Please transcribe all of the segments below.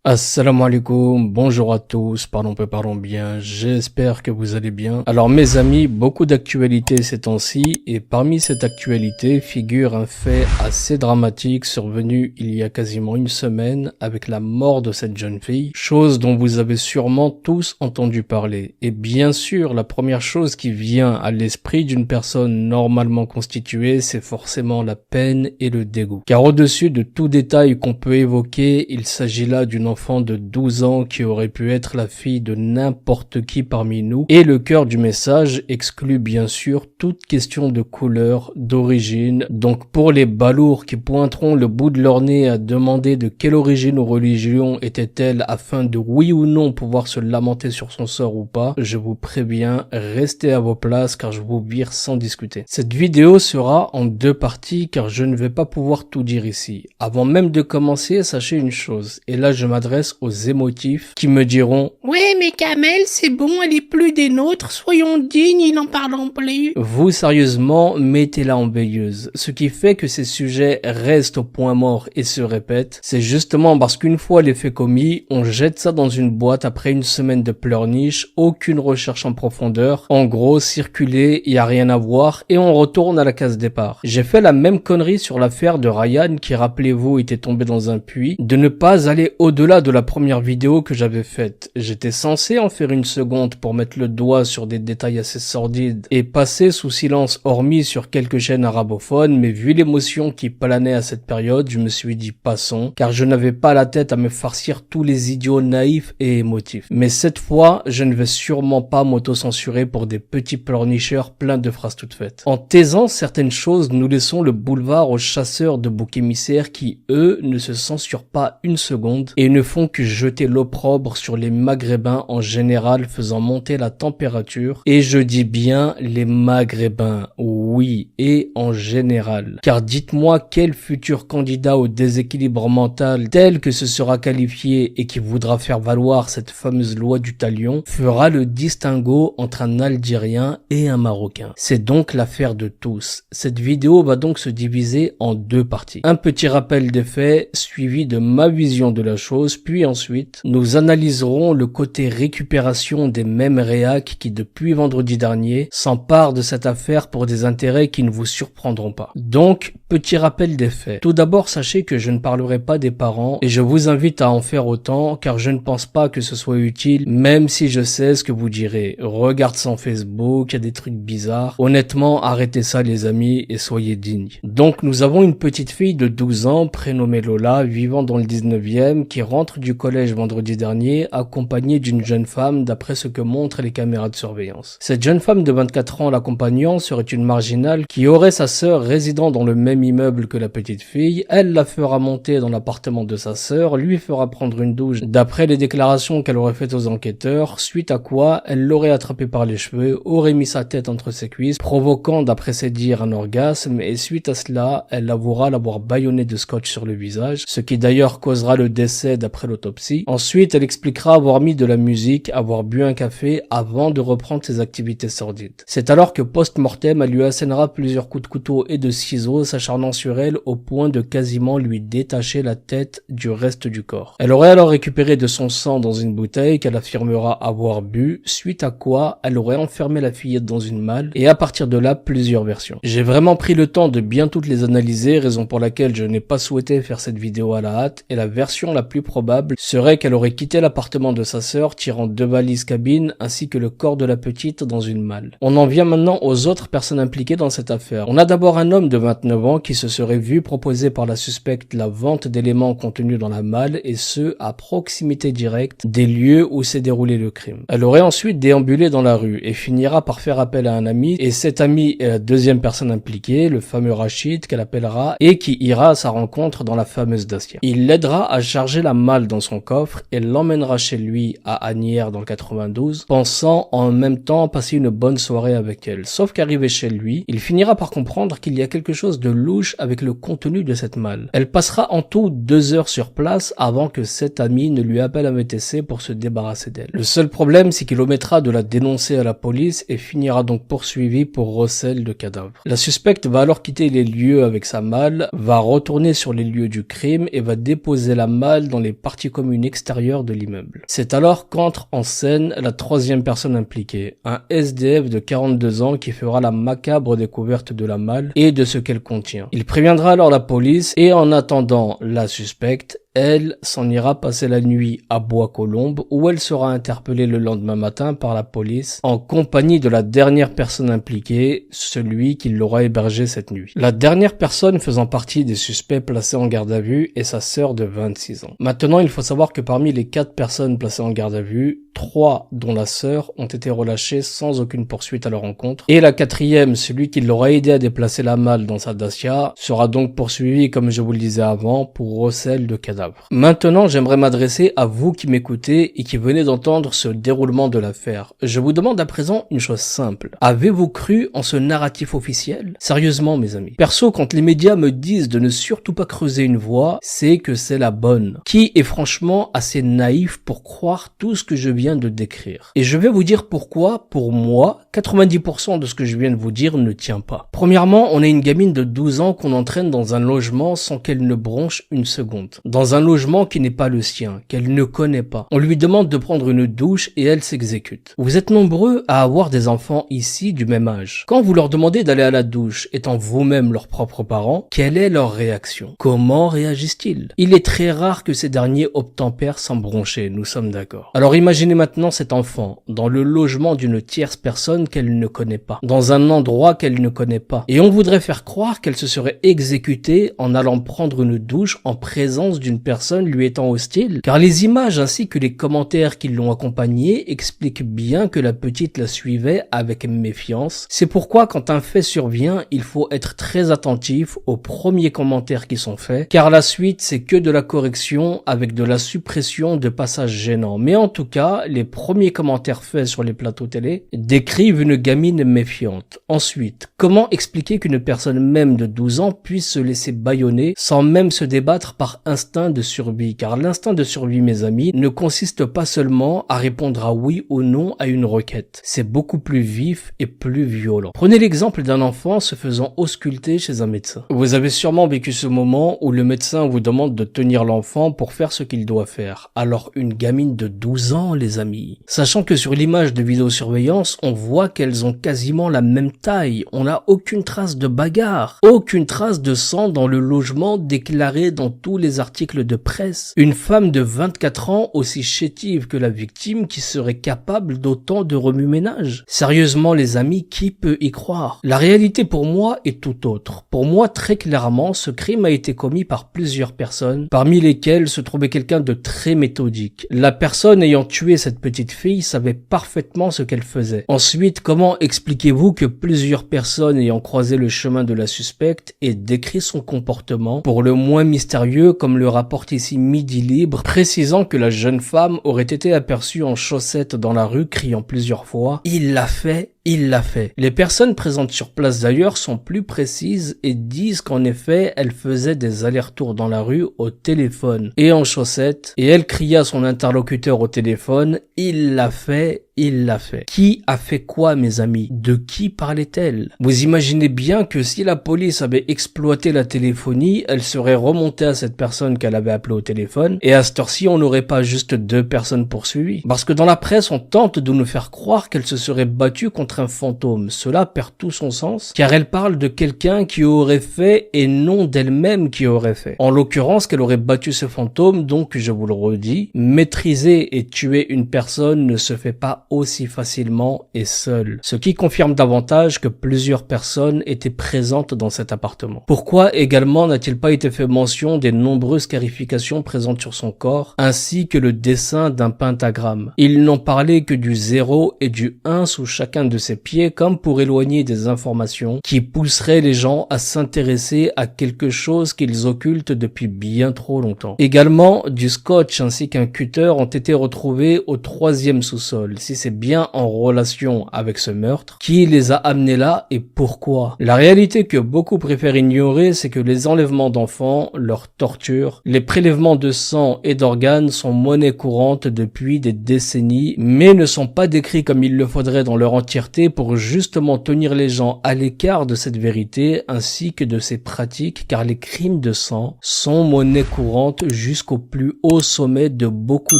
Assalamu alaikum, bonjour à tous, parlons bien, j'espère que vous allez bien. Alors mes amis, beaucoup d'actualités ces temps-ci, et parmi cette actualité figure un fait assez dramatique survenu il y a quasiment une semaine avec la mort de cette jeune fille, chose dont vous avez sûrement tous entendu parler. Et bien sûr, la première chose qui vient à l'esprit d'une personne normalement constituée, c'est forcément la peine et le dégoût. Car au-dessus de tout détail qu'on peut évoquer, il s'agit là d'une enfant de 12 ans qui aurait pu être la fille de n'importe qui parmi nous, et le cœur du message exclut bien sûr toute question de couleur, d'origine. Donc pour les balourds qui pointeront le bout de leur nez à demander de quelle origine ou religion était-elle afin de oui ou non pouvoir se lamenter sur son sort ou pas, je vous préviens, restez à vos places car je vous vire sans discuter. Cette vidéo sera en deux parties car je ne vais pas pouvoir tout dire ici. Avant même de commencer, sachez une chose, et là je m'adresse aux émotifs qui me diront « Ouais, mais Kamel, c'est bon, elle est plus des nôtres, soyons dignes, ils n'en parlons plus. » Vous, sérieusement, mettez-la en veilleuse. Ce qui fait que ces sujets restent au point mort et se répètent, c'est justement parce qu'une fois les faits commis, on jette ça dans une boîte après une semaine de pleurniche, aucune recherche en profondeur. En gros, circuler, y a rien à voir, et on retourne à la case départ. J'ai fait la même connerie sur l'affaire de Ryan qui, rappelez-vous, était tombé dans un puits, de ne pas aller au-delà de la première vidéo que j'avais faite. J'étais censé en faire une seconde pour mettre le doigt sur des détails assez sordides et passer sous silence hormis sur quelques chaînes arabophones, mais vu l'émotion qui planait à cette période, je me suis dit passons, car je n'avais pas la tête à me farcir tous les idiots naïfs et émotifs. Mais cette fois, je ne vais sûrement pas m'auto-censurer pour des petits pleurnicheurs pleins de phrases toutes faites. En taisant certaines choses, nous laissons le boulevard aux chasseurs de boucs émissaires qui, eux, ne se censurent pas une seconde et ne font que jeter l'opprobre sur les Maghrébins en général, faisant monter la température. Et je dis bien les Maghrébins, oui, et en général. Car dites-moi quel futur candidat au déséquilibre mental tel que ce sera qualifié et qui voudra faire valoir cette fameuse loi du talion fera le distinguo entre un Algérien et un Marocain. C'est donc l'affaire de tous. Cette vidéo va donc se diviser en deux parties. Un petit rappel des faits suivi de ma vision de la chose, puis ensuite nous analyserons le côté récupération des mêmes réacs qui depuis vendredi dernier s'emparent de cette affaire pour des intérêts qui ne vous surprendront pas. Donc, petit rappel des faits. Tout d'abord, sachez que je ne parlerai pas des parents et je vous invite à en faire autant car je ne pense pas que ce soit utile, même si je sais ce que vous direz. Regarde son Facebook, il y a des trucs bizarres. Honnêtement, arrêtez ça les amis et soyez dignes. Donc nous avons une petite fille de 12 ans prénommée Lola, vivant dans le 19e, qui rentre du collège vendredi dernier, accompagnée d'une jeune femme d'après ce que montrent les caméras de surveillance. Cette jeune femme de 24 ans l'accompagnant serait une marginale qui aurait sa sœur résidant dans le même immeuble que la petite fille. Elle la fera monter dans l'appartement de sa sœur, lui fera prendre une douche d'après les déclarations qu'elle aurait faites aux enquêteurs, suite à quoi elle l'aurait attrapé par les cheveux, aurait mis sa tête entre ses cuisses, provoquant d'après ses dires un orgasme, et suite à cela, elle avouera l'avoir bâillonné de scotch sur le visage, ce qui d'ailleurs causera le décès d'après l'autopsie. Ensuite, elle expliquera avoir mis de la musique, avoir bu un café avant de reprendre ses activités sordides. C'est alors que post-mortem, elle lui assénera plusieurs coups de couteau et de ciseaux, s'acharnant sur elle au point de quasiment lui détacher la tête du reste du corps. Elle aurait alors récupéré de son sang dans une bouteille qu'elle affirmera avoir bu, suite à quoi elle aurait enfermé la fillette dans une malle, et à partir de là, plusieurs versions. J'ai vraiment pris le temps de bien toutes les analyser, raison pour laquelle je n'ai pas souhaité faire cette vidéo à la hâte, et la version la plus probable serait qu'elle aurait quitté l'appartement de sa sœur, tirant 2 valises cabine ainsi que le corps de la petite dans une malle. On en vient maintenant aux autres personnes impliquées dans cette affaire. On a d'abord un homme de 29 ans qui se serait vu proposer par la suspecte la vente d'éléments contenus dans la malle, et ce, à proximité directe des lieux où s'est déroulé le crime. Elle aurait ensuite déambulé dans la rue et finira par faire appel à un ami, et cet ami est la deuxième personne impliquée, le fameux Rachid qu'elle appellera et qui ira à sa rencontre dans la fameuse Dacia. Il l'aidera à charger la malle dans son coffre et l'emmènera chez lui à Asnières dans le 92, pensant en même temps passer une bonne soirée avec elle. Sauf qu'arrivé chez lui, il finira par comprendre qu'il y a quelque chose de louche avec le contenu de cette malle. Elle passera en tout 2 heures sur place avant que cet ami ne lui appelle un VTC pour se débarrasser d'elle. Le seul problème, c'est qu'il omettra de la dénoncer à la police et finira donc poursuivi pour recel de cadavre. La suspecte va alors quitter les lieux avec sa malle, va retourner sur les lieux du crime et va déposer la malle dans les parties communes extérieures de l'immeuble. C'est alors qu'entre en scène la troisième personne impliquée, un SDF de 42 ans qui fera la macabre découverte de la malle et de ce qu'elle contient. Il préviendra alors la police et en attendant, la suspecte, elle s'en ira passer la nuit à Bois-Colombes où elle sera interpellée le lendemain matin par la police en compagnie de la dernière personne impliquée, celui qui l'aura hébergée cette nuit. La dernière personne faisant partie des suspects placés en garde à vue est sa sœur de 26 ans. Maintenant, il faut savoir que parmi les 4 personnes placées en garde à vue, 3, dont la sœur, ont été relâchées sans aucune poursuite à leur encontre. Et la 4e, celui qui l'aura aidé à déplacer la malle dans sa Dacia, sera donc poursuivi, comme je vous le disais avant, pour recel de cadavre. Maintenant, j'aimerais m'adresser à vous qui m'écoutez et qui venez d'entendre ce déroulement de l'affaire. Je vous demande à présent une chose simple. Avez-vous cru en ce narratif officiel? Sérieusement, mes amis. Perso, quand les médias me disent de ne surtout pas creuser une voie, c'est que c'est la bonne. Qui est franchement assez naïf pour croire tout ce que je viens de décrire? Et je vais vous dire pourquoi, pour moi, 90% de ce que je viens de vous dire ne tient pas. Premièrement, on a une gamine de 12 ans qu'on entraîne dans un logement sans qu'elle ne bronche une seconde. Dans un logement qui n'est pas le sien, qu'elle ne connaît pas. On lui demande de prendre une douche et elle s'exécute. Vous êtes nombreux à avoir des enfants ici du même âge. Quand vous leur demandez d'aller à la douche, étant vous-même leurs propres parents, quelle est leur réaction? Comment réagissent-ils? Il est très rare que ces derniers obtempèrent sans broncher, nous sommes d'accord. Alors imaginez maintenant cet enfant, dans le logement d'une tierce personne qu'elle ne connaît pas, dans un endroit qu'elle ne connaît pas, et on voudrait faire croire qu'elle se serait exécutée en allant prendre une douche en présence d'une personne lui étant hostile, car les images ainsi que les commentaires qui l'ont accompagnée expliquent bien que la petite la suivait avec méfiance. C'est pourquoi quand un fait survient, il faut être très attentif aux premiers commentaires qui sont faits, car la suite c'est que de la correction avec de la suppression de passages gênants. Mais en tout cas, les premiers commentaires faits sur les plateaux télé décrivent une gamine méfiante. Ensuite, comment expliquer qu'une personne même de 12 ans puisse se laisser bâillonner sans même se débattre par instinct de survie, car l'instinct de survie, mes amis, ne consiste pas seulement à répondre à oui ou non à une requête. C'est beaucoup plus vif et plus violent. Prenez l'exemple d'un enfant se faisant ausculter chez un médecin. Vous avez sûrement vécu ce moment où le médecin vous demande de tenir l'enfant pour faire ce qu'il doit faire. Alors une gamine de 12 ans, les amis. Sachant que sur l'image de vidéosurveillance, on voit qu'elles ont quasiment la même taille. On n'a aucune trace de bagarre, aucune trace de sang dans le logement déclaré dans tous les articles de presse. Une femme de 24 ans aussi chétive que la victime qui serait capable d'autant de remue-ménage. Sérieusement les amis, qui peut y croire? La réalité pour moi est tout autre. Pour moi très clairement, ce crime a été commis par plusieurs personnes, parmi lesquelles se trouvait quelqu'un de très méthodique. La personne ayant tué cette petite fille savait parfaitement ce qu'elle faisait. Ensuite, comment expliquez-vous que plusieurs personnes ayant croisé le chemin de la suspecte aient décrit son comportement pour le moins mystérieux, comme le rapporte ici Midi Libre, précisant que la jeune femme aurait été aperçue en chaussettes dans la rue, criant plusieurs fois « Il l'a fait !» Il l'a fait. Les personnes présentes sur place d'ailleurs sont plus précises et disent qu'en effet, elle faisait des allers-retours dans la rue au téléphone et en chaussettes, et elle cria à son interlocuteur au téléphone « Il l'a fait !» Il l'a fait. Qui a fait quoi, mes amis? De qui parlait-elle? Vous imaginez bien que si la police avait exploité la téléphonie, elle serait remontée à cette personne qu'elle avait appelée au téléphone, et à cette heure-ci, on n'aurait pas juste 2 personnes poursuivies. Parce que dans la presse, on tente de nous faire croire qu'elle se serait battue contre un fantôme. Cela perd tout son sens, car elle parle de quelqu'un qui aurait fait et non d'elle-même qui aurait fait. En l'occurrence, qu'elle aurait battu ce fantôme, donc je vous le redis, maîtriser et tuer une personne ne se fait pas aussi facilement et seul, ce qui confirme davantage que plusieurs personnes étaient présentes dans cet appartement. Pourquoi également n'a-t-il pas été fait mention des nombreuses scarifications présentes sur son corps, ainsi que le dessin d'un pentagramme? Ils n'ont parlé que du 0 et du 1 sous chacun de ses pieds comme pour éloigner des informations qui pousseraient les gens à s'intéresser à quelque chose qu'ils occultent depuis bien trop longtemps. Également, du scotch ainsi qu'un cutter ont été retrouvés au 3e sous-sol. Si c'est bien en relation avec ce meurtre, qui les a amenés là et pourquoi? La réalité que beaucoup préfèrent ignorer, c'est que les enlèvements d'enfants, leurs tortures, les prélèvements de sang et d'organes sont monnaie courante depuis des décennies, mais ne sont pas décrits comme il le faudrait dans leur entièreté pour justement tenir les gens à l'écart de cette vérité ainsi que de ces pratiques, car les crimes de sang sont monnaie courante jusqu'au plus haut sommet de beaucoup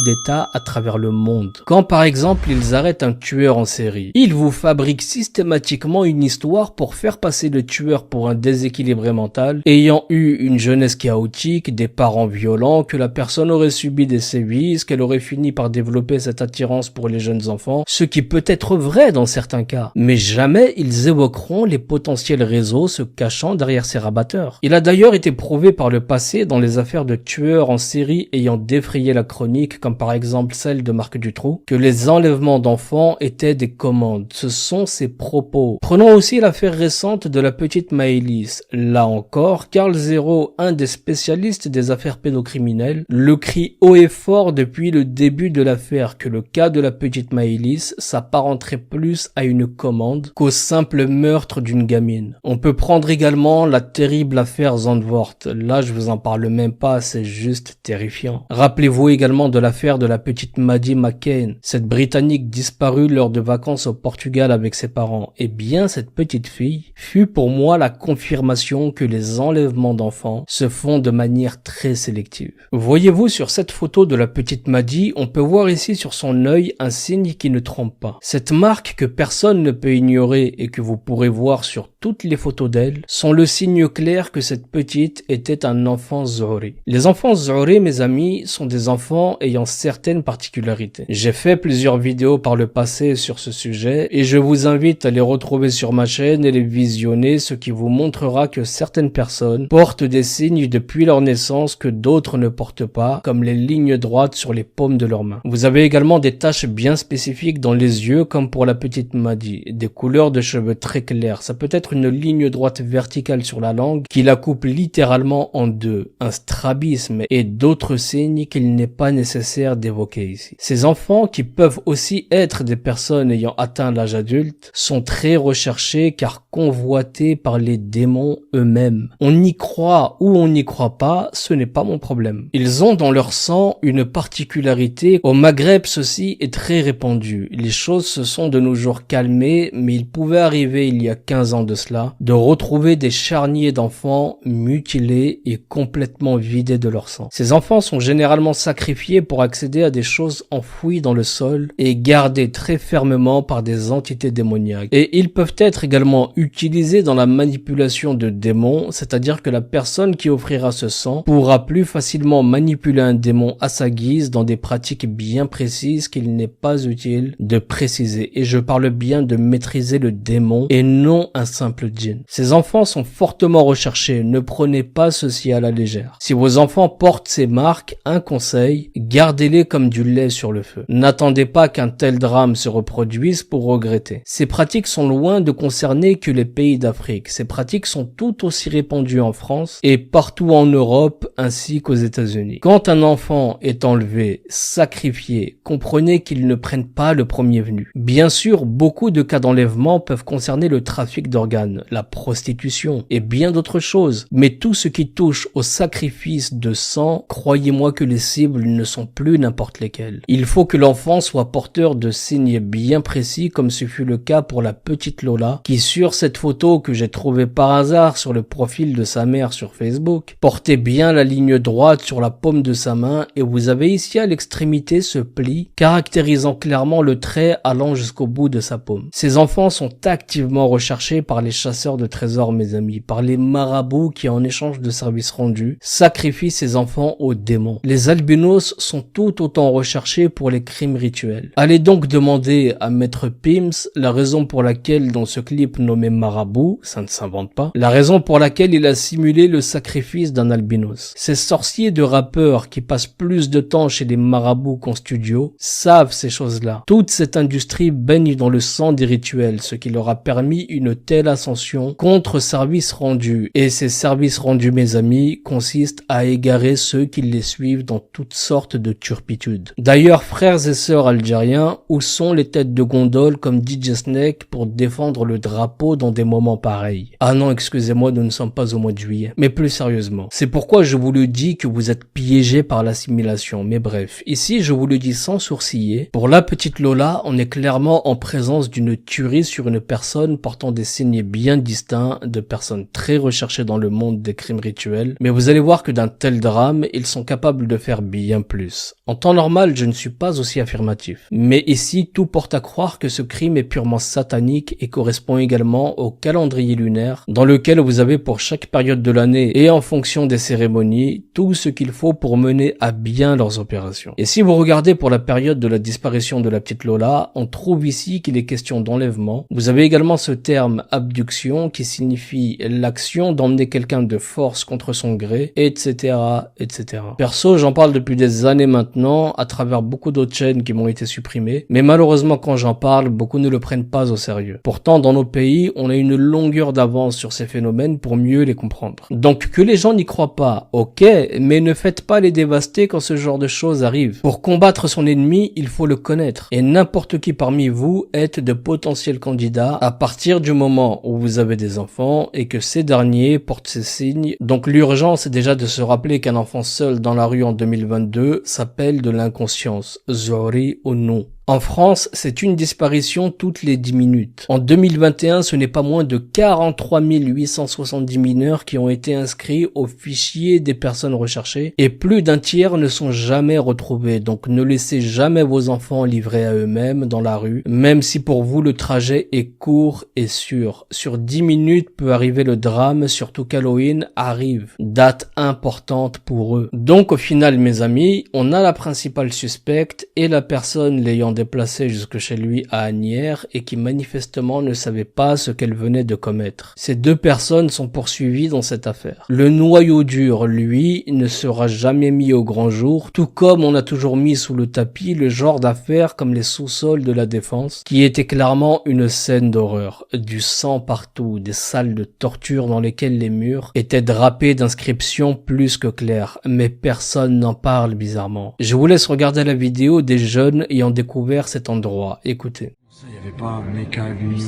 d'États à travers le monde. Quand par exemple ils arrêtent un tueur en série, ils vous fabriquent systématiquement une histoire pour faire passer le tueur pour un déséquilibré mental, ayant eu une jeunesse chaotique, des parents violents, que la personne aurait subi des sévices, qu'elle aurait fini par développer cette attirance pour les jeunes enfants, ce qui peut être vrai dans certains cas, mais jamais ils évoqueront les potentiels réseaux se cachant derrière ces rabatteurs. Il a d'ailleurs été prouvé par le passé dans les affaires de tueurs en série ayant défrayé la chronique, comme par exemple celle de Marc Dutroux, que les enlèvements d'enfants étaient des commandes. Ce sont ses propos. Prenons aussi l'affaire récente de la petite Maëlys. Là encore, Karl Zero, un des spécialistes des affaires pédocriminelles, le crie haut et fort depuis le début de l'affaire que le cas de la petite Maëlys s'apparenterait plus à une commande qu'au simple meurtre d'une gamine. On peut prendre également la terrible affaire Zandvoort. Là, je vous en parle même pas, c'est juste terrifiant. Rappelez-vous également de l'affaire de la petite Maddie McCain, cette Britannique disparue lors de vacances au Portugal avec ses parents. Eh bien, cette petite fille fut pour moi la confirmation que les enlèvements d'enfants se font de manière très sélective. Voyez-vous sur cette photo de la petite Maddie, on peut voir ici sur son œil un signe qui ne trompe pas. Cette marque que personne ne peut ignorer et que vous pourrez voir sur toutes les photos d'elle sont le signe clair que cette petite était un enfant Zohri. Les enfants Zohri, mes amis, sont des enfants ayant certaines particularités. J'ai fait plusieurs vidéos par le passé sur ce sujet et je vous invite à les retrouver sur ma chaîne et les visionner, ce qui vous montrera que certaines personnes portent des signes depuis leur naissance que d'autres ne portent pas, comme les lignes droites sur les paumes de leurs mains. Vous avez également des taches bien spécifiques dans les yeux, comme pour la petite Maddie, des couleurs de cheveux très claires. Ça peut être une ligne droite verticale sur la langue qui la coupe littéralement en deux, un strabisme et d'autres signes qu'il n'est pas nécessaire d'évoquer ici. Ces enfants, qui peuvent aussi être des personnes ayant atteint l'âge adulte, sont très recherchés car convoités par les démons eux-mêmes. On y croit ou on n'y croit pas, ce n'est pas mon problème. Ils ont dans leur sang une particularité. Au Maghreb, ceci est très répandu. Les choses se sont de nos jours calmées, mais il pouvait arriver il y a 15 ans de cela, de retrouver des charniers d'enfants mutilés et complètement vidés de leur sang. Ces enfants sont généralement sacrifiés pour accéder à des choses enfouies dans le sol et gardées très fermement par des entités démoniaques. Et ils peuvent être également utilisés dans la manipulation de démons, c'est-à-dire que la personne qui offrira ce sang pourra plus facilement manipuler un démon à sa guise dans des pratiques bien précises qu'il n'est pas utile de préciser. Et je parle bien de maîtriser le démon et non un simple djinn. Ces enfants sont fortement recherchés, ne prenez pas ceci à la légère. Si vos enfants portent ces marques, un conseil, gardez-les comme du lait sur le feu. N'attendez pas qu'un tel drame se reproduise pour regretter. Ces pratiques sont loin de concerner que les pays d'Afrique. Ces pratiques sont tout aussi répandues en France et partout en Europe ainsi qu'aux États-Unis. Quand un enfant est enlevé, sacrifié, comprenez qu'ils ne prennent pas le premier venu. Bien sûr, beaucoup de cas d'enlèvement peuvent concerner le trafic d'organes, la prostitution et bien d'autres choses. Mais tout ce qui touche au sacrifice de sang, croyez-moi que les cibles ne sont plus n'importe lesquelles. Il faut que l'enfant soit porteur de signes bien précis, comme ce fut le cas pour la petite Lola, qui sur cette photo que j'ai trouvée par hasard sur le profil de sa mère sur Facebook, portait bien la ligne droite sur la paume de sa main, et vous avez ici à l'extrémité ce pli, caractérisant clairement le trait allant jusqu'au bout de sa paume. Ces enfants sont activement recherchés par les chasseurs de trésors, mes amis, par les marabouts qui, en échange de services rendus, sacrifient ces enfants aux démons. Les albinos sont tout autant recherchés pour les crimes rituels. Allez donc demander à Maître Pims la raison pour laquelle dans ce clip nommé Marabout, ça ne s'invente pas, la raison pour laquelle il a simulé le sacrifice d'un albinos. Ces sorciers de rappeurs qui passent plus de temps chez les marabouts qu'en studio savent ces choses-là. Toute cette industrie baigne dans le sang 100% des rituels, ce qui leur a permis une telle ascension contre service rendu. Et ces services rendus, mes amis, consistent à égarer ceux qui les suivent dans toutes sortes de turpitudes. D'ailleurs, frères et sœurs algériens, où sont les têtes de gondole comme DJ Snake pour défendre le drapeau dans des moments pareils? Ah non, excusez-moi, nous ne sommes pas au mois de juillet. Mais plus sérieusement, c'est pourquoi je vous le dis que vous êtes piégés par l'assimilation. Mais bref, ici je vous le dis sans sourciller, pour la petite Lola, on est clairement en présence d'une tuerie sur une personne portant des signes bien distincts de personnes très recherchées dans le monde des crimes rituels. Mais vous allez voir que d'un tel drame, ils sont capables de faire bien plus. En temps normal, je ne suis pas aussi affirmatif. Mais ici, tout porte à croire que ce crime est purement satanique et correspond également au calendrier lunaire dans lequel vous avez pour chaque période de l'année et en fonction des cérémonies, tout ce qu'il faut pour mener à bien leurs opérations. Et si vous regardez pour la période de la disparition de la petite Lola, on trouve ici qu'il est question d'enlèvement. Vous avez également ce terme abduction qui signifie l'action d'emmener quelqu'un de force contre son gré, etc., etc. Perso, j'en parle depuis des années maintenant, à travers beaucoup d'autres chaînes qui m'ont été supprimées, mais malheureusement quand j'en parle, beaucoup ne le prennent pas au sérieux. Pourtant, dans nos pays, on a une longueur d'avance sur ces phénomènes pour mieux les comprendre. Donc que les gens n'y croient pas, ok, mais ne faites pas les dévaster quand ce genre de choses arrive. Pour combattre son ennemi, il faut le connaître. Et n'importe qui parmi vous est de potentiels candidats à partir du moment où vous avez des enfants et que ces derniers portent ces signes. Donc l'urgence est déjà de se rappeler qu'un enfant seul dans la rue en 2022 s'appelle de l'inconscience, Zori ou non. En France, c'est une disparition toutes les 10 minutes. En 2021, ce n'est pas moins de 43 870 mineurs qui ont été inscrits au fichier des personnes recherchées et plus d'un tiers ne sont jamais retrouvés. Donc ne laissez jamais vos enfants livrés à eux-mêmes dans la rue, même si pour vous le trajet est court et sûr. Sur 10 minutes peut arriver le drame, surtout qu'Halloween arrive. Date importante pour eux. Donc au final, mes amis, on a la principale suspecte et la personne l'ayant déplacée jusque chez lui à Asnières et qui manifestement ne savait pas ce qu'elle venait de commettre. Ces deux personnes sont poursuivies dans cette affaire. Le noyau dur, lui, ne sera jamais mis au grand jour, tout comme on a toujours mis sous le tapis le genre d'affaires comme les sous-sols de la Défense, qui était clairement une scène d'horreur. Du sang partout, des salles de torture dans lesquelles les murs étaient drapés d'inscriptions plus que claires, mais personne n'en parle bizarrement. Je vous laisse regarder la vidéo des jeunes ayant découvert cet endroit. Écoutez. Ça, y avait pas Meka, Lumio.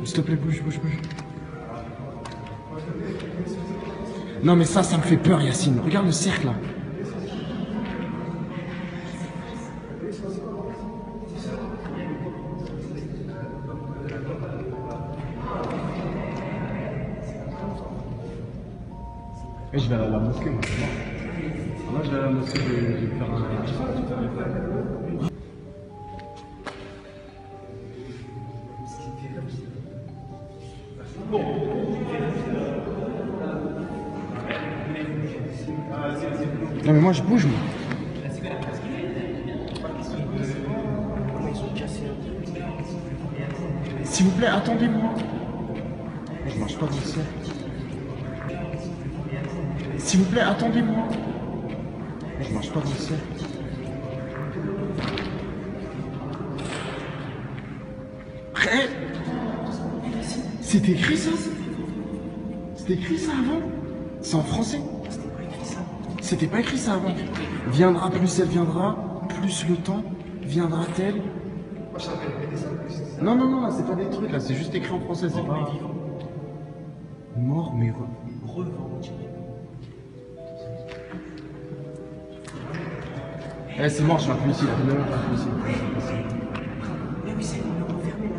S'il te plaît, bouge. Non, mais ça me fait peur, Yacine. Regarde le cercle là. Et je vais aller à la mosquée, moi. Moi, je vais à la mosquée, je vais faire un. Non mais moi je bouge moi. S'il vous plaît, attendez-moi. Je marche pas dans le ciel. S'il vous plaît, attendez-moi. Je marche pas dans le ciel. C'était écrit ça? C'était écrit ça avant? C'est en français? C'était pas écrit ça avant. Viendra plus elle viendra, plus le temps, viendra-t-elle? Non, là, c'est pas des trucs, là, c'est juste écrit en français, c'est pas... Mort, mais Eh, c'est mort, je suis un peu ici, là. Mais oui, c'est enfermé, là.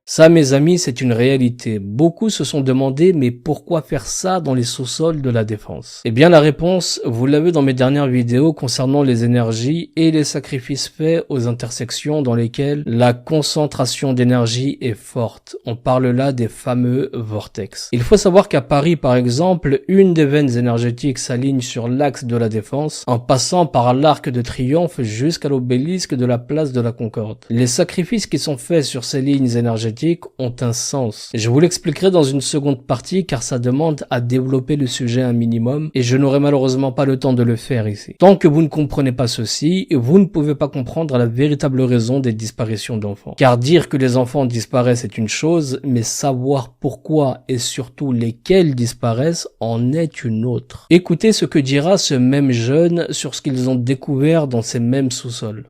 Ça, mes amis, c'est une réalité. Beaucoup se sont demandé, mais pourquoi faire ça dans les sous-sols de la Défense? Eh bien, la réponse, vous l'avez dans mes dernières vidéos concernant les énergies et les sacrifices faits aux intersections dans lesquelles la concentration d'énergie est forte. On parle là des fameux vortex. Il faut savoir qu'à Paris, par exemple, une des veines énergétiques s'aligne sur l'axe de la Défense en passant par l'Arc de Triomphe jusqu'à l'obélisque de la place de la Concorde. Les sacrifices qui sont faits sur ces lignes énergétiques pratiques ont un sens. Je vous l'expliquerai dans une seconde partie car ça demande à développer le sujet un minimum et je n'aurai malheureusement pas le temps de le faire ici. Tant que vous ne comprenez pas ceci, vous ne pouvez pas comprendre la véritable raison des disparitions d'enfants. Car dire que les enfants disparaissent est une chose, mais savoir pourquoi et surtout lesquels disparaissent en est une autre. Écoutez ce que dira ce même jeune sur ce qu'ils ont découvert dans ces mêmes sous-sols.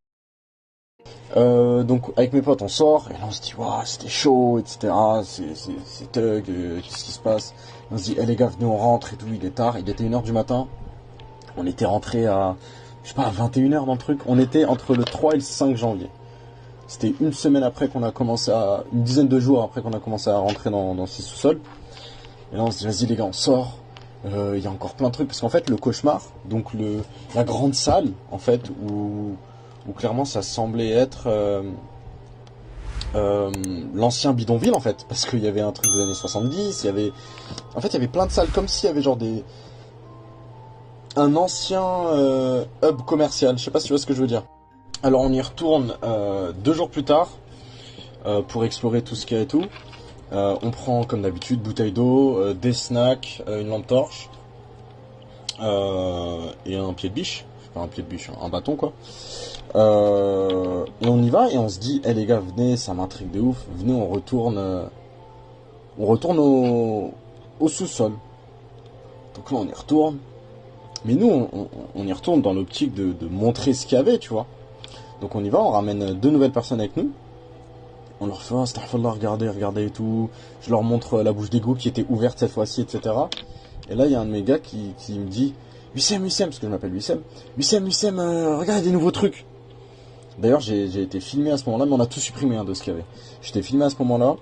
Donc avec mes potes on sort et là on se dit waouh c'était chaud etc, c'est thug, qu'est-ce qui se passe, on se dit les gars venez on rentre et tout, il est tard, il était 1h du matin, on était rentré à je sais pas à 21h dans le truc, on était entre le 3 et le 5 janvier, c'était une semaine après qu'on a commencé à, une dizaine de jours après qu'on a commencé à rentrer dans ces sous-sols, et là on se dit vas-y les gars on sort, il y a encore plein de trucs, parce qu'en fait le cauchemar, donc la grande salle en fait où clairement ça semblait être l'ancien bidonville en fait, parce qu'il y avait un truc des années 70, il y avait plein de salles, comme s'il y avait genre un ancien hub commercial, je sais pas si tu vois ce que je veux dire. Alors on y retourne 2 jours plus tard pour explorer tout ce qu'il y a et tout. On prend comme d'habitude bouteille d'eau, des snacks, une lampe torche et un pied de biche, enfin un pied de biche, un bâton quoi. Et on y va et on se dit les gars venez, ça m'intrigue de ouf, venez on retourne au sous-sol. Donc là on y retourne, mais nous on y retourne dans l'optique de montrer ce qu'il y avait, tu vois. Donc on y va, on ramène 2 nouvelles personnes avec nous, on leur fait astaghfirullah, regardez et tout, je leur montre la bouche d'égout qui était ouverte cette fois-ci, etc. Et là il y a un de mes gars qui me dit Wissem, parce que je m'appelle Wissem, regarde, il y a des nouveaux trucs. D'ailleurs, j'ai été filmé à ce moment-là, mais on a tout supprimé de ce qu'il y avait. J'étais filmé à ce moment-là.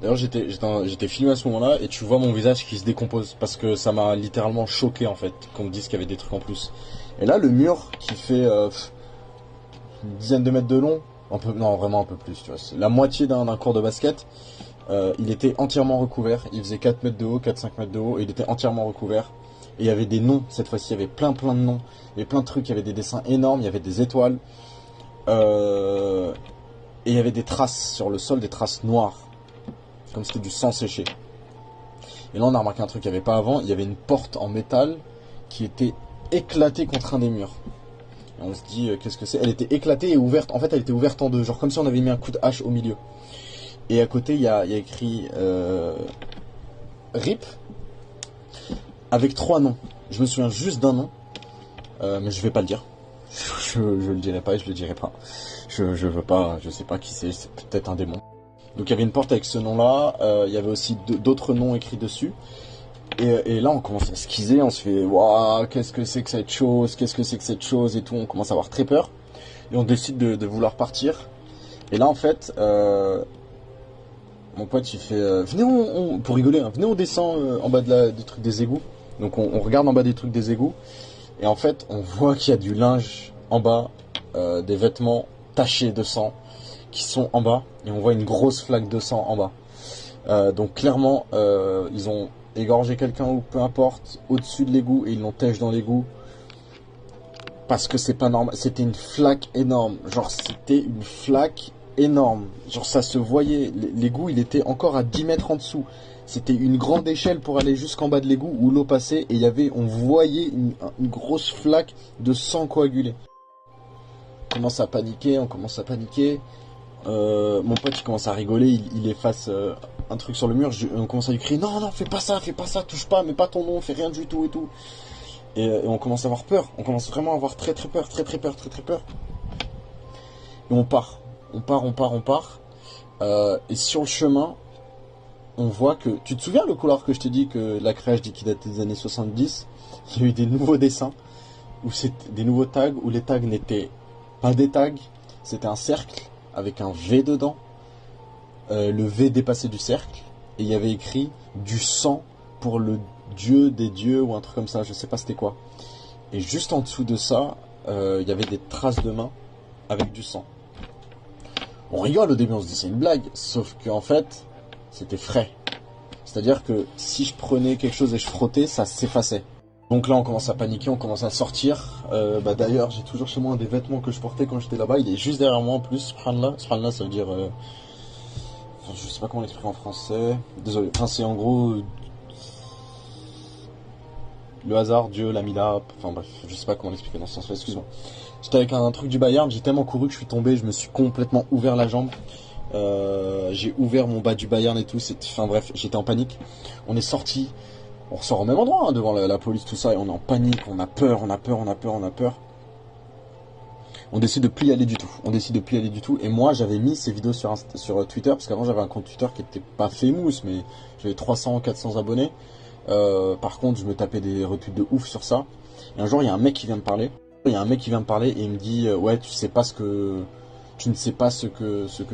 D'ailleurs, j'étais filmé à ce moment-là, et tu vois mon visage qui se décompose, parce que ça m'a littéralement choqué, en fait, qu'on me dise qu'il y avait des trucs en plus. Et là, le mur, qui fait une dizaine de mètres de long, non, vraiment un peu plus, tu vois. C'est la moitié d'un court de basket. Il était entièrement recouvert. Il faisait 4 mètres de haut, 4-5 mètres de haut, et il était entièrement recouvert. Et il y avait des noms, cette fois-ci, il y avait plein de noms. Il y avait plein de trucs, il y avait des dessins énormes, il y avait des étoiles. Et il y avait des traces sur le sol, des traces noires. Comme si c'était du sang séché. Et là, on a remarqué un truc qu'il n'y avait pas avant. Il y avait une porte en métal qui était éclatée contre un des murs. Et on se dit, qu'est-ce que c'est? Elle était éclatée et ouverte. En fait, elle était ouverte en deux. Genre comme si on avait mis un coup de hache au milieu. Et à côté, il y a écrit RIP. Avec 3 noms. Je me souviens juste d'un nom. Mais je vais pas le dire. Je le dirai pas et je le dirai pas. Je veux pas, je sais pas qui c'est peut-être un démon. Donc il y avait une porte avec ce nom-là. Il y avait aussi d'autres noms écrits dessus. Et là on commence à skisser, on se fait waouh, qu'est-ce que c'est que cette chose, et tout. On commence à avoir très peur. Et on décide de vouloir partir. Et là en fait, mon pote il fait venez pour rigoler, hein, venez on descend en bas du truc des égouts. Donc on regarde en bas des trucs des égouts. Et en fait on voit qu'il y a du linge en bas, des vêtements tachés de sang qui sont en bas. Et on voit une grosse flaque de sang en bas. Donc clairement ils ont égorgé quelqu'un ou peu importe au-dessus de l'égout et ils l'ont têché dans l'égout. Parce que c'est pas normal, c'était une flaque énorme. Genre c'était une flaque énorme. Genre ça se voyait, l'égout il était encore à 10 mètres en dessous. C'était une grande échelle pour aller jusqu'en bas de l'égout où l'eau passait et on voyait une grosse flaque de sang coagulé. On commence à paniquer. Mon pote il commence à rigoler, il efface un truc sur le mur. On commence à lui crier non, fais pas ça, touche pas, mets pas ton nom, fais rien du tout et tout. Et on commence à avoir peur, on commence vraiment à avoir très peur. Et on part. Et sur le chemin, on voit que... Tu te souviens le couloir que je t'ai dit que la crèche dit qu'il date des années 70? Il y a eu des nouveaux dessins, où c'était des nouveaux tags, où les tags n'étaient pas des tags, c'était un cercle avec un V dedans. Le V dépassait du cercle, et il y avait écrit du sang pour le dieu des dieux, ou un truc comme ça, je sais pas c'était quoi. Et juste en dessous de ça, il y avait des traces de mains avec du sang. On rigole au début, on se dit c'est une blague, sauf qu'en fait, c'était frais. C'est-à-dire que si je prenais quelque chose et je frottais, ça s'effaçait. Donc là, on commence à paniquer, on commence à sortir. D'ailleurs, j'ai toujours chez moi un des vêtements que je portais quand j'étais là-bas. Il est juste derrière moi en plus, subhanallah. Subhanallah, ça veut dire je sais pas comment l'expliquer en français. Désolé. Enfin, c'est en gros le hasard, Dieu l'a mis là. Enfin bref, je sais pas comment l'expliquer dans ce sens-là. Excuse-moi. J'étais avec un truc du Bayern, j'ai tellement couru que je suis tombé, je me suis complètement ouvert la jambe. J'ai ouvert mon bas du Bayern et tout. Enfin bref, j'étais en panique. On est sorti. On ressort au même endroit, hein, devant la police, tout ça, et on est en panique, on a peur. On décide de plus y aller du tout. Et moi, j'avais mis ces vidéos sur Twitter, parce qu'avant j'avais un compte Twitter qui était pas famous, mais j'avais 300, 400 abonnés. Par contre, je me tapais des retweets de ouf sur ça. Et un jour, il y a un mec qui vient me parler. Et il me dit, ouais, tu ne sais pas ce que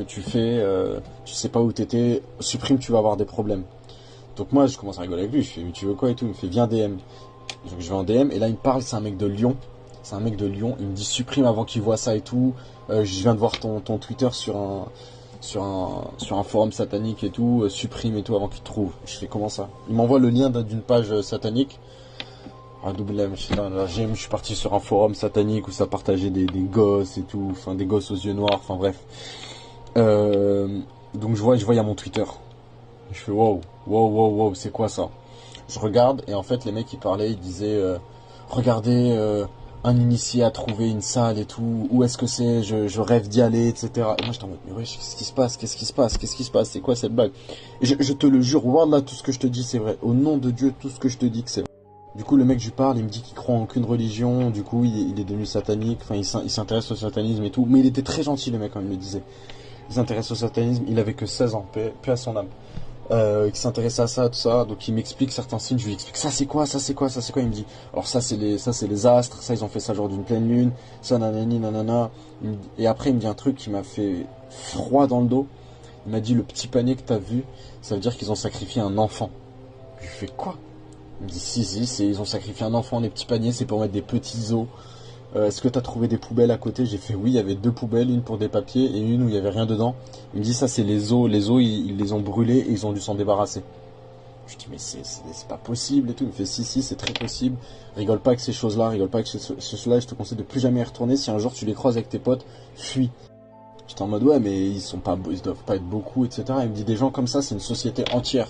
tu fais, tu sais pas où t'étais, supprime, tu vas avoir des problèmes. Donc moi, je commence à rigoler avec lui, je fais, mais tu veux quoi et tout, il me fait, viens DM. Donc je vais en DM, et là, il me parle, c'est un mec de Lyon, il me dit, supprime avant qu'il voit ça et tout, je viens de voir ton Twitter sur un forum satanique et tout, supprime et tout avant qu'il te trouve. Je fais, comment ça? Il m'envoie le lien d'une page satanique. Ah, double M, je suis parti sur un forum satanique où ça partageait des gosses et tout, enfin des gosses aux yeux noirs, enfin bref. Donc je vois, il y a mon Twitter. Je fais wow, c'est quoi ça? Je regarde et en fait les mecs ils parlaient, ils disaient regardez, un initié a trouvé une salle et tout, où est-ce que c'est, je rêve d'y aller, etc. Et moi j'étais en mode, mais ouais, qu'est-ce qui se passe, c'est quoi cette blague? Et je te le jure, wallah, tout ce que je te dis c'est vrai, au nom de Dieu, tout ce que je te dis que c'est vrai. Du coup le mec je lui parle, il me dit qu'il croit en aucune religion, du coup il est devenu satanique, enfin il s'intéresse au satanisme et tout, mais il était très gentil le mec quand il me le disait. Il s'intéresse au satanisme, il avait que 16 ans, paix à son âme. Qui s'intéressait à ça, tout ça, donc il m'explique certains signes, je lui explique ça c'est quoi, il me dit, alors ça c'est les astres, ça ils ont fait ça genre d'une pleine lune, ça nanani nanana, et après il me dit un truc qui m'a fait froid dans le dos, il m'a dit le petit panier que t'as vu, ça veut dire qu'ils ont sacrifié un enfant. Je lui fais quoi? Il me dit si, ils ont sacrifié un enfant, les petits paniers c'est pour mettre des petits os. Est-ce que t'as trouvé des poubelles à côté? J'ai fait oui, il y avait 2 poubelles, une pour des papiers et une où il y avait rien dedans. Il me dit ça c'est les os ils les ont brûlés et ils ont dû s'en débarrasser. Je dis mais c'est pas possible et tout. Il me fait si c'est très possible. Rigole pas avec ces choses-là, je te conseille de plus jamais y retourner. Si un jour tu les croises avec tes potes, fuis. J'étais en mode ouais mais ils doivent pas être beaucoup, etc. Il me dit des gens comme ça c'est une société entière.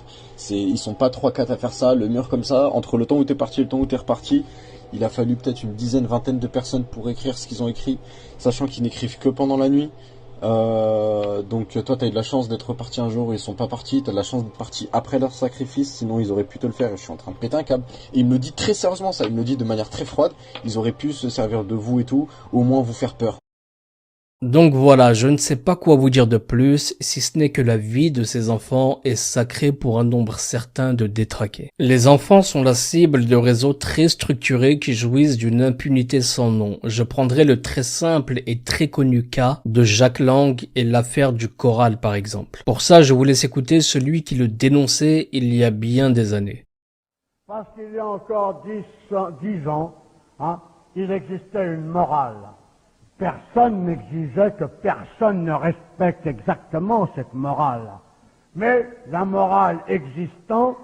Ils sont pas 3-4 à faire ça, le mur comme ça, entre le temps où t'es parti et le temps où t'es reparti. Il a fallu peut-être une dizaine, vingtaine de personnes pour écrire ce qu'ils ont écrit, sachant qu'ils n'écrivent que pendant la nuit. Donc toi t'as eu de la chance d'être parti un jour où ils sont pas partis, t'as de la chance d'être parti après leur sacrifice, sinon ils auraient pu te le faire et je suis en train de péter un câble. Et il me le dit très sérieusement ça, il me le dit de manière très froide, ils auraient pu se servir de vous et tout, au moins vous faire peur. Donc voilà, je ne sais pas quoi vous dire de plus, si ce n'est que la vie de ces enfants est sacrée pour un nombre certain de détraqués. Les enfants sont la cible de réseaux très structurés qui jouissent d'une impunité sans nom. Je prendrai le très simple et très connu cas de Jacques Lang et l'affaire du Coral par exemple. Pour ça, je vous laisse écouter celui qui le dénonçait il y a bien des années. Parce qu'il y a encore 10 ans, il existait une morale. Personne n'exigeait que personne ne respecte exactement cette morale. Mais la morale existant,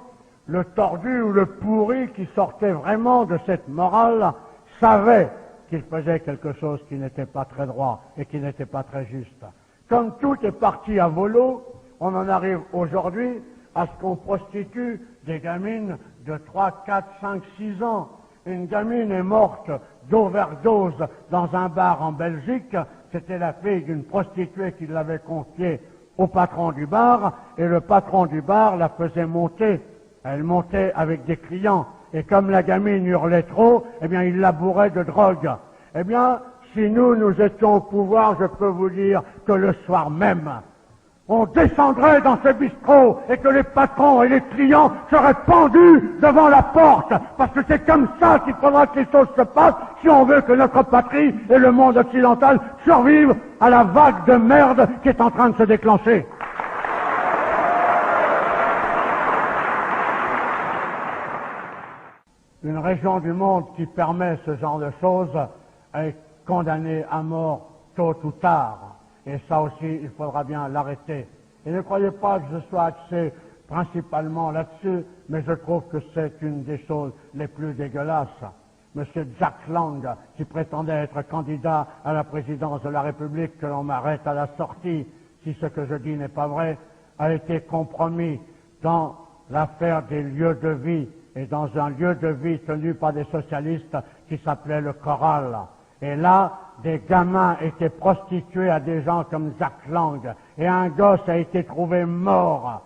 le tordu ou le pourri qui sortait vraiment de cette morale savait qu'il faisait quelque chose qui n'était pas très droit et qui n'était pas très juste. Comme tout est parti à volo, on en arrive aujourd'hui à ce qu'on prostitue des gamines de 3, 4, 5, 6 ans. Une gamine est morte d'overdose dans un bar en Belgique. C'était la fille d'une prostituée qui l'avait confiée au patron du bar, et le patron du bar la faisait monter. Elle montait avec des clients, et comme la gamine hurlait trop, eh bien, il la bourrait de drogue. Eh bien, si nous étions au pouvoir, je peux vous dire que le soir même, on descendrait dans ce bistrot et que les patrons et les clients seraient pendus devant la porte, parce que c'est comme ça qu'il faudra que les choses se passent si on veut que notre patrie et le monde occidental survivent à la vague de merde qui est en train de se déclencher. Une région du monde qui permet ce genre de choses est condamnée à mort tôt ou tard. Et ça aussi, il faudra bien l'arrêter. Et ne croyez pas que je sois axé principalement là-dessus, mais je trouve que c'est une des choses les plus dégueulasses. Monsieur Jack Lang, qui prétendait être candidat à la présidence de la République, que l'on m'arrête à la sortie, si ce que je dis n'est pas vrai, a été compromis dans l'affaire des lieux de vie et dans un lieu de vie tenu par des socialistes qui s'appelait le Choral. Et là, des gamins étaient prostitués à des gens comme Jacques Lang, et un gosse a été trouvé mort,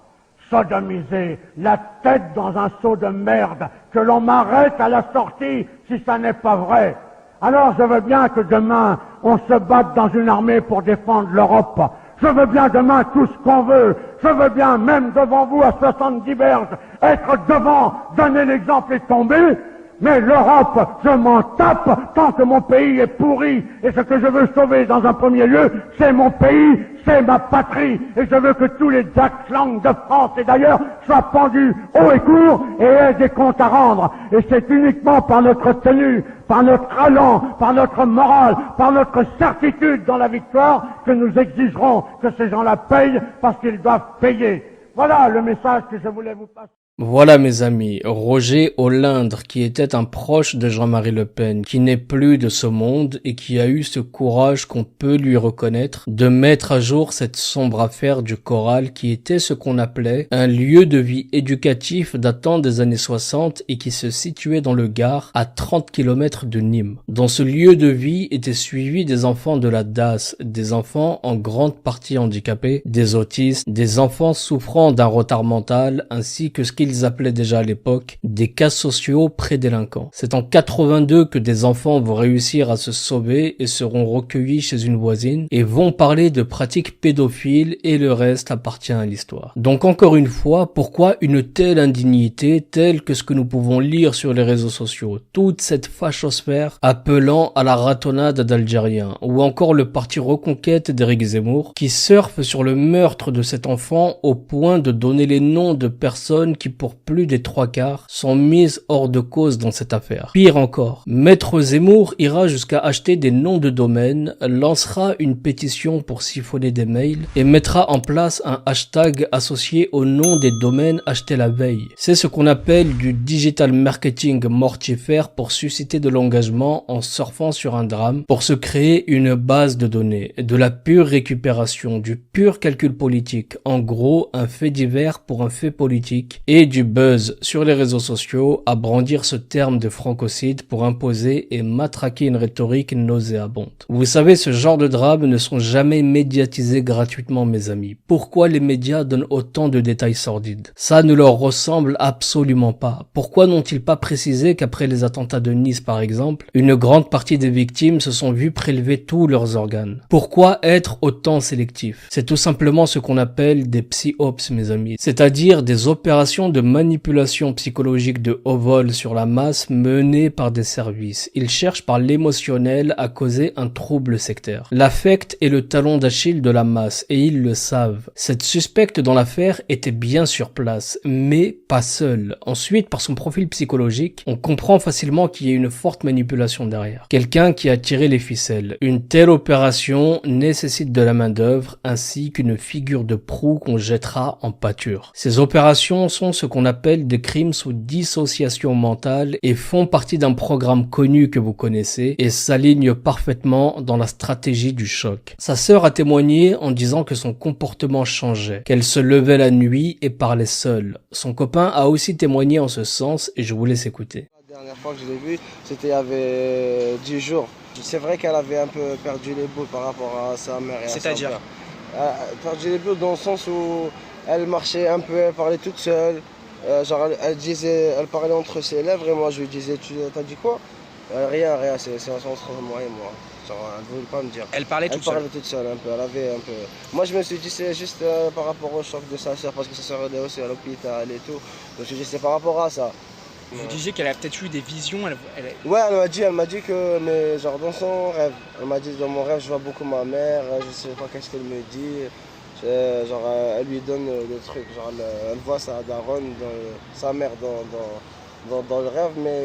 sodomisé, la tête dans un seau de merde, que l'on m'arrête à la sortie si ça n'est pas vrai. Alors je veux bien que demain, on se batte dans une armée pour défendre l'Europe. Je veux bien demain tout ce qu'on veut. Je veux bien, même devant vous à 70 berges, être devant, donner l'exemple et tomber. Mais l'Europe, je m'en tape tant que mon pays est pourri. Et ce que je veux sauver dans un premier lieu, c'est mon pays, c'est ma patrie. Et je veux que tous les Jack Lang de France et d'ailleurs soient pendus haut et court et aient des comptes à rendre. Et c'est uniquement par notre tenue, par notre allant, par notre morale, par notre certitude dans la victoire que nous exigerons que ces gens-là payent parce qu'ils doivent payer. Voilà le message que je voulais vous passer. Voilà mes amis, Roger Olindre, qui était un proche de Jean-Marie Le Pen, qui n'est plus de ce monde et qui a eu ce courage qu'on peut lui reconnaître de mettre à jour cette sombre affaire du Choral qui était ce qu'on appelait un lieu de vie éducatif datant des années 60 et qui se situait dans le Gard à 30 km de Nîmes. Dans ce lieu de vie étaient suivis des enfants de la DAS, des enfants en grande partie handicapés, des autistes, des enfants souffrant d'un retard mental ainsi que ce qu'ils appelaient déjà à l'époque des cas sociaux prédélinquants. C'est en 82 que des enfants vont réussir à se sauver et seront recueillis chez une voisine et vont parler de pratiques pédophiles et le reste appartient à l'histoire. Donc encore une fois, pourquoi une telle indignité telle que ce que nous pouvons lire sur les réseaux sociaux, toute cette fachosphère appelant à la ratonnade d'Algériens ou encore le parti Reconquête d'Éric Zemmour qui surfe sur le meurtre de cet enfant au point de donner les noms de personnes qui pour plus des 3/4 sont mises hors de cause dans cette affaire. Pire encore, Maître Zemmour ira jusqu'à acheter des noms de domaine, lancera une pétition pour siphonner des mails et mettra en place un hashtag associé au nom des domaines achetés la veille. C'est ce qu'on appelle du digital marketing mortifère pour susciter de l'engagement en surfant sur un drame, pour se créer une base de données, de la pure récupération, du pur calcul politique, en gros un fait divers pour un fait politique et du buzz sur les réseaux sociaux à brandir ce terme de francocide pour imposer et matraquer une rhétorique nauséabonde. Vous savez, ce genre de drames ne sont jamais médiatisés gratuitement mes amis. Pourquoi les médias donnent autant de détails sordides? Ça ne leur ressemble absolument pas. Pourquoi n'ont-ils pas précisé qu'après les attentats de Nice par exemple, une grande partie des victimes se sont vues prélever tous leurs organes? Pourquoi être autant sélectif? C'est tout simplement ce qu'on appelle des psyops mes amis, c'est-à-dire des opérations de manipulation psychologique de haut vol sur la masse menées par des services. Ils cherchent par l'émotionnel à causer un trouble sectaire. L'affect est le talon d'Achille de la masse et ils le savent. Cette suspecte dans l'affaire était bien sur place, mais pas seule. Ensuite, par son profil psychologique, on comprend facilement qu'il y a une forte manipulation derrière. Quelqu'un qui a tiré les ficelles. Une telle opération nécessite de la main-d'œuvre ainsi qu'une figure de proue qu'on jettera en pâture. Ces opérations sont ce qu'on appelle des crimes sous dissociation mentale et font partie d'un programme connu que vous connaissez et s'alignent parfaitement dans la stratégie du choc. Sa sœur a témoigné en disant que son comportement changeait, qu'elle se levait la nuit et parlait seule. Son copain a aussi témoigné en ce sens et je vous laisse écouter. La dernière fois que je l'ai vue, c'était il y avait 10 jours. C'est vrai qu'elle avait un peu perdu les boules par rapport à sa mère et à son père. Perdu les boules dans le sens où elle marchait un peu, elle parlait toute seule. Genre elle parlait entre ses lèvres et moi je lui disais t'as dit quoi? Rien, c'est entre moi et moi. Genre elle ne voulait pas me dire. Elle parlait toute seule un peu, elle avait un peu. Moi je me suis dit c'est juste par rapport au choc de sa soeur parce que sa soeur est aussi à l'hôpital et tout. Donc je me suis dit c'est par rapport à ça. Vous disiez qu'elle a peut-être eu des visions. Ouais, elle m'a dit que, mais genre dans son rêve, elle m'a dit dans mon rêve je vois beaucoup ma mère, je sais pas qu'est-ce qu'elle me dit. Genre elle lui donne le truc, genre elle voit sa daronne, sa mère dans le rêve, mais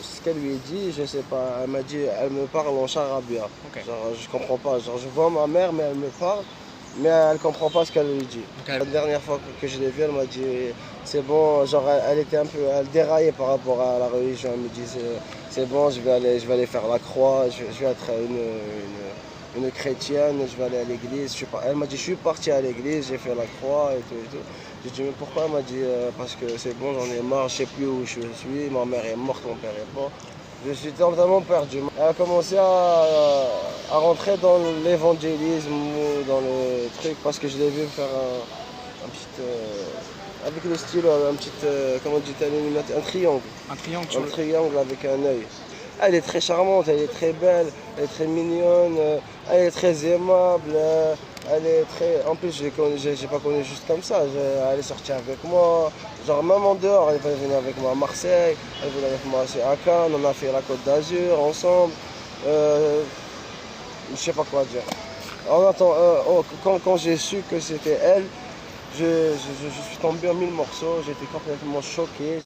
ce qu'elle lui dit, je sais pas, elle m'a dit, elle me parle en charabia. Okay. Genre je comprends pas, genre je vois ma mère mais elle me parle, mais elle comprend pas ce qu'elle lui dit. Okay. La dernière fois que je l'ai vue, elle m'a dit, c'est bon, genre elle était un peu, elle déraillait par rapport à la religion, elle me disait, c'est bon, je vais aller faire la croix, je vais être une chrétienne, je vais aller à l'église. Elle m'a dit, je suis parti à l'église, j'ai fait la croix et tout et tout. J'ai dit, mais pourquoi? Elle m'a dit, parce que c'est bon, j'en ai marre, je sais plus où je suis, ma mère est morte, mon père est mort. Je suis totalement perdu. Elle a commencé à rentrer dans l'évangélisme ou dans le truc, parce que je l'ai vu faire un petit... avec le stylo, un petit, comment dit-elle, un triangle. Un triangle. Un triangle avec un œil. Elle est très charmante, elle est très belle, elle est très mignonne, elle est très aimable, elle est très... En plus, j'ai pas connu juste comme ça, elle est sortie avec moi, genre même en dehors, elle est venue avec moi à Marseille, elle est venue avec moi à Cannes, on a fait la Côte d'Azur ensemble, je sais pas quoi dire. En attendant, quand j'ai su que c'était elle, je suis tombé en 1000 morceaux, j'étais complètement choqué.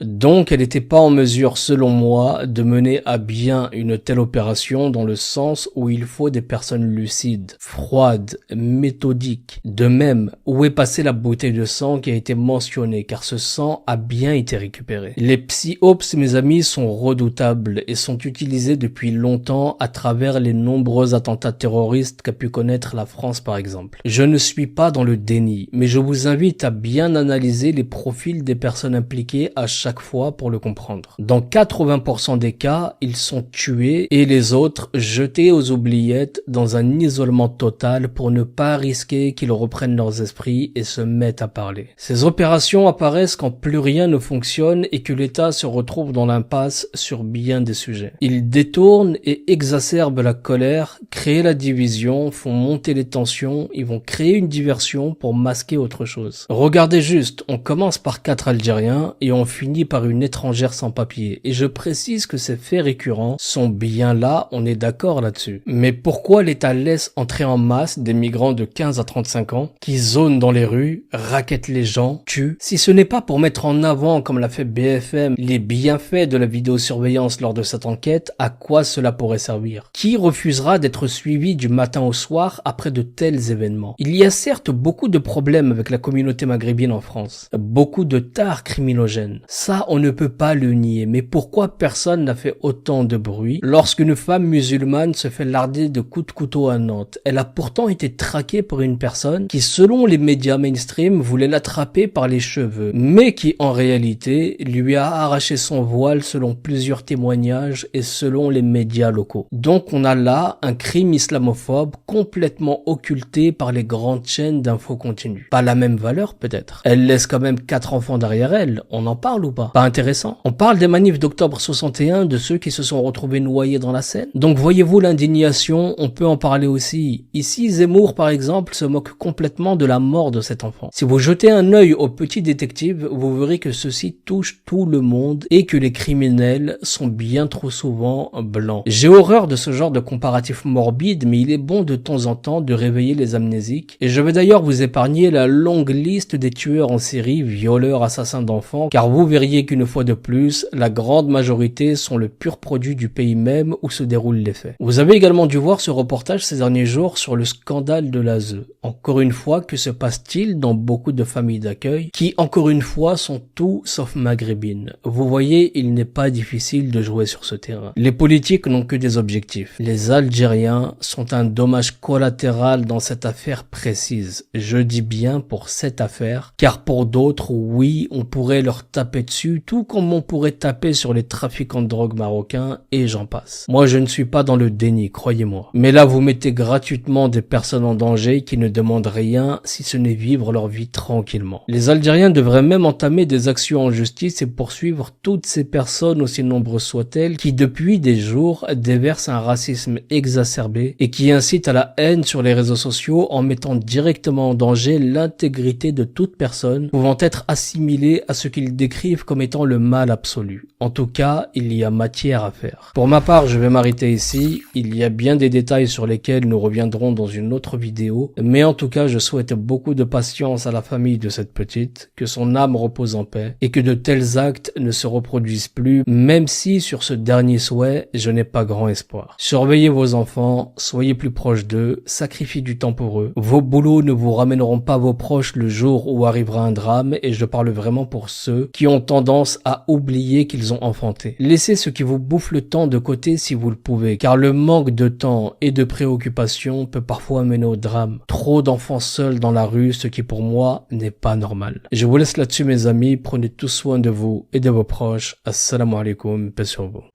Donc, elle n'était pas en mesure, selon moi, de mener à bien une telle opération dans le sens où il faut des personnes lucides, froides, méthodiques. De même, où est passée la bouteille de sang qui a été mentionnée, car ce sang a bien été récupéré. Les psyops, mes amis, sont redoutables et sont utilisés depuis longtemps à travers les nombreux attentats terroristes qu'a pu connaître la France, par exemple. Je ne suis pas dans le déni, mais je vous invite à bien analyser les profils des personnes impliquées à chaque fois pour le comprendre. Dans 80% des cas, ils sont tués et les autres jetés aux oubliettes dans un isolement total pour ne pas risquer qu'ils reprennent leurs esprits et se mettent à parler. Ces opérations apparaissent quand plus rien ne fonctionne et que l'État se retrouve dans l'impasse sur bien des sujets. Ils détournent et exacerbent la colère, créent la division, font monter les tensions, ils vont créer une diversion pour masquer autre chose. Regardez juste, on commence par 4 Algériens et on finit par une étrangère sans papier. Et je précise que ces faits récurrents sont bien là, on est d'accord là-dessus. Mais pourquoi l'État laisse entrer en masse des migrants de 15 à 35 ans qui zonent dans les rues, rackettent les gens, tuent? Si ce n'est pas pour mettre en avant, comme l'a fait BFM, les bienfaits de la vidéosurveillance lors de cette enquête, à quoi cela pourrait servir? Qui refusera d'être suivi du matin au soir après de tels événements? Il y a certes beaucoup de problèmes avec la communauté maghrébine en France, beaucoup de tares criminogènes. Ça, on ne peut pas le nier, mais pourquoi personne n'a fait autant de bruit lorsqu'une femme musulmane se fait larder de coups de couteau à Nantes? Elle a pourtant été traquée par une personne qui, selon les médias mainstream, voulait l'attraper par les cheveux, mais qui, en réalité, lui a arraché son voile selon plusieurs témoignages et selon les médias locaux. Donc on a là un crime islamophobe complètement occulté par les grandes chaînes d'infos continues. Pas la même valeur peut-être. Elle laisse quand même 4 enfants derrière elle, on en parle ou pas? Pas intéressant. On parle des manifs d'octobre 61, de ceux qui se sont retrouvés noyés dans la Seine. Donc voyez-vous l'indignation, on peut en parler aussi. Ici, Zemmour par exemple se moque complètement de la mort de cet enfant. Si vous jetez un œil au petit détective, vous verrez que ceci touche tout le monde et que les criminels sont bien trop souvent blancs. J'ai horreur de ce genre de comparatif morbide, mais il est bon de temps en temps de réveiller les amnésiques. Et je vais d'ailleurs vous épargner la longue liste des tueurs en série, violeurs, assassins d'enfants, car vous verriez qu'une fois de plus, la grande majorité sont le pur produit du pays même où se déroulent les faits. Vous avez également dû voir ce reportage ces derniers jours sur le scandale de l'ASE. Encore une fois, que se passe-t-il dans beaucoup de familles d'accueil qui, encore une fois, sont tout sauf maghrébines? Vous voyez, il n'est pas difficile de jouer sur ce terrain. Les politiques n'ont que des objectifs. Les Algériens sont un dommage collatéral dans cette affaire précise. Je dis bien pour cette affaire, car pour d'autres, oui, on pourrait leur taper dessus, tout comme on pourrait taper sur les trafiquants de drogue marocains, et j'en passe. Moi, je ne suis pas dans le déni, croyez-moi. Mais là, vous mettez gratuitement des personnes en danger qui ne demandent rien, si ce n'est vivre leur vie tranquillement. Les Algériens devraient même entamer des actions en justice et poursuivre toutes ces personnes, aussi nombreuses soient-elles, qui depuis des jours déversent un racisme exacerbé et qui incitent à la haine sur les réseaux sociaux en mettant directement en danger l'intégrité de toute personne pouvant être assimilée à ce qu'ils décrivent comme étant le mal absolu. En tout cas, il y a matière à faire. Pour ma part, je vais m'arrêter ici. Il y a bien des détails sur lesquels nous reviendrons dans une autre vidéo, mais en tout cas, je souhaite beaucoup de patience à la famille de cette petite, que son âme repose en paix et que de tels actes ne se reproduisent plus, même si sur ce dernier souhait, je n'ai pas grand espoir. Surveillez vos enfants, soyez plus proches d'eux, sacrifiez du temps pour eux. Vos boulots ne vous ramèneront pas vos proches le jour où arrivera un drame, et je parle vraiment pour ceux qui ont tendance à oublier qu'ils ont enfanté. Laissez ce qui vous bouffe le temps de côté si vous le pouvez, car le manque de temps et de préoccupation peut parfois mener au drame. Trop d'enfants seuls dans la rue, ce qui pour moi n'est pas normal. Je vous laisse là-dessus mes amis, prenez tout soin de vous et de vos proches. Assalamu alaikum, paix sur vous.